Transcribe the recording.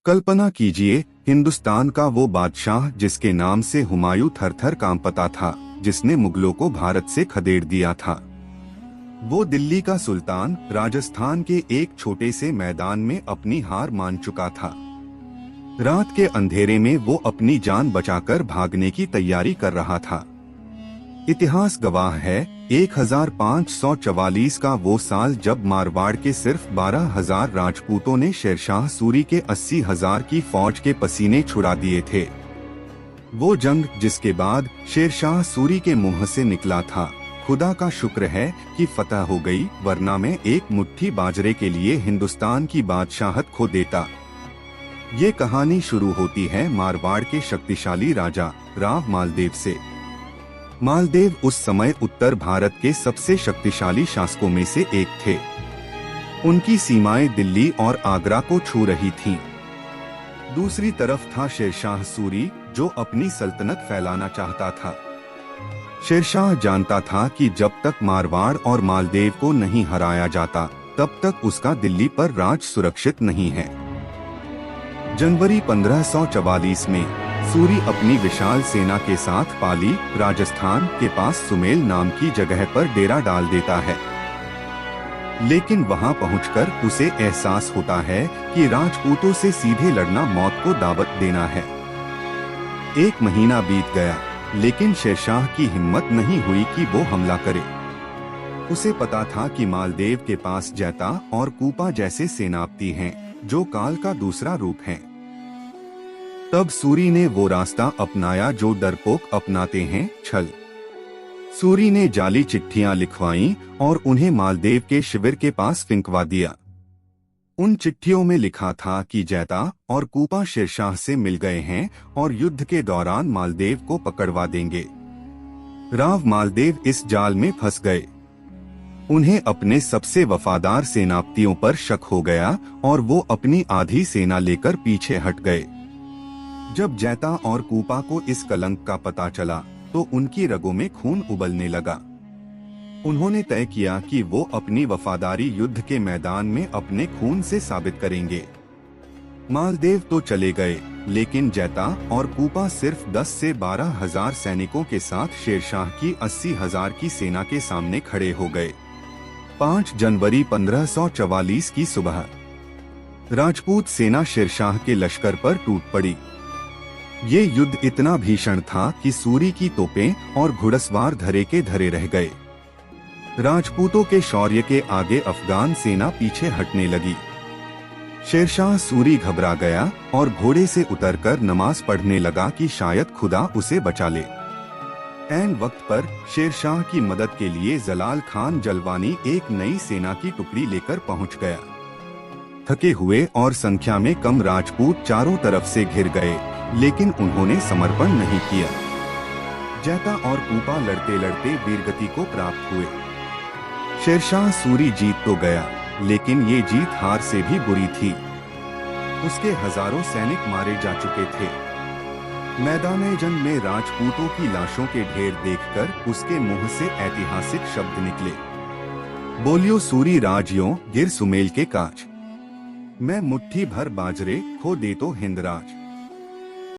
कल्पना कीजिए, हिंदुस्तान का वो बादशाह जिसके नाम से हुमायूं थर-थर कांपता था, जिसने मुगलों को भारत से खदेड़ दिया था। वो दिल्ली का सुल्तान राजस्थान के एक छोटे से मैदान में अपनी हार मान चुका था। रात के अंधेरे में वो अपनी जान बचाकर भागने की तैयारी कर रहा था। इतिहास गवाह है, 1544 का वो साल जब मारवाड़ के सिर्फ 12,000 राजपूतों ने शेरशाह सूरी के 80,000 की फौज के पसीने छुड़ा दिए थे। वो जंग जिसके बाद शेरशाह सूरी के मुंह से निकला था, खुदा का शुक्र है कि फतह हो गई, वरना मैं एक मुट्ठी बाजरे के लिए हिंदुस्तान की बादशाहत खो देता। ये कहानी शुरू होती है मारवाड़ के शक्तिशाली राजा राव मालदेव से। मालदेव उस समय उत्तर भारत के सबसे शक्तिशाली शासकों में से एक थे। उनकी सीमाएं दिल्ली और आगरा को छू रही थीं। दूसरी तरफ था शेरशाह सूरी, जो अपनी सल्तनत फैलाना चाहता था। शेरशाह जानता था कि जब तक मारवाड़ और मालदेव को नहीं हराया जाता, तब तक उसका दिल्ली पर राज सुरक्षित नहीं है। जनवरी 1544 में सूरी अपनी विशाल सेना के साथ पाली, राजस्थान के पास सुमेल नाम की जगह पर डेरा डाल देता है। लेकिन वहां पहुंचकर उसे एहसास होता है कि राजपूतों से सीधे लड़ना मौत को दावत देना है। 1 महीना बीत गया, लेकिन शेरशाह की हिम्मत नहीं हुई कि वो हमला करे। उसे पता था कि मालदेव के पास जैता और कूपा जैसे सेनापति हैं, जो काल का दूसरा रूप है। तब सूरी ने वो रास्ता अपनाया जो डरपोक अपनाते हैं, छल। सूरी ने जाली चिट्ठियां लिखवाईं और उन्हें मालदेव के शिविर के पास फिंकवा दिया। उन चिट्ठियों में लिखा था कि जैता और कूपा शेरशाह से मिल गए हैं और युद्ध के दौरान मालदेव को पकड़वा देंगे। राव मालदेव इस जाल में फंस गए। उन्हें अपने सबसे वफादार सेनापतियों पर शक हो गया और वो अपनी आधी सेना लेकर पीछे हट गए। जब जैता और कूपा को इस कलंक का पता चला, तो उनकी रगों में खून उबलने लगा। उन्होंने तय किया कि वो अपनी वफादारी युद्ध के मैदान में अपने खून से साबित करेंगे। मालदेव तो चले गए, लेकिन जैता और कूपा सिर्फ 10 से 12,000 सैनिकों के साथ शेरशाह की 80,000 की सेना के सामने खड़े हो गए। 5 जनवरी 1544 की सुबह राजपूत सेना शेरशाह के लश्कर पर टूट पड़ी। ये युद्ध इतना भीषण था कि सूरी की तोपें और घुड़सवार धरे के धरे रह गए। राजपूतों के शौर्य के आगे अफगान सेना पीछे हटने लगी। शेरशाह सूरी घबरा गया और घोड़े से उतरकर नमाज पढ़ने लगा कि शायद खुदा उसे बचा ले। ऐन वक्त पर शेरशाह की मदद के लिए जलाल खान जलवानी एक नई सेना की टुकड़ी लेकर पहुंच गया। थके हुए और संख्या में कम राजपूत चारों तरफ से घिर गए, लेकिन उन्होंने समर्पण नहीं किया। जैता और कूपा लड़ते लड़ते वीरगति को प्राप्त हुए। शेरशाह सूरी जीत तो गया, लेकिन ये जीत हार से भी बुरी थी। उसके हजारों सैनिक मारे जा चुके थे। मैदान-ए-जंग में राजपूतों की लाशों के ढेर देखकर उसके मुंह से ऐतिहासिक शब्द निकले। बोलियो सूरी राजयों गिर सुमेल के काज, मैं मुट्ठी भर बाजरे खो दे तो हिंदराज।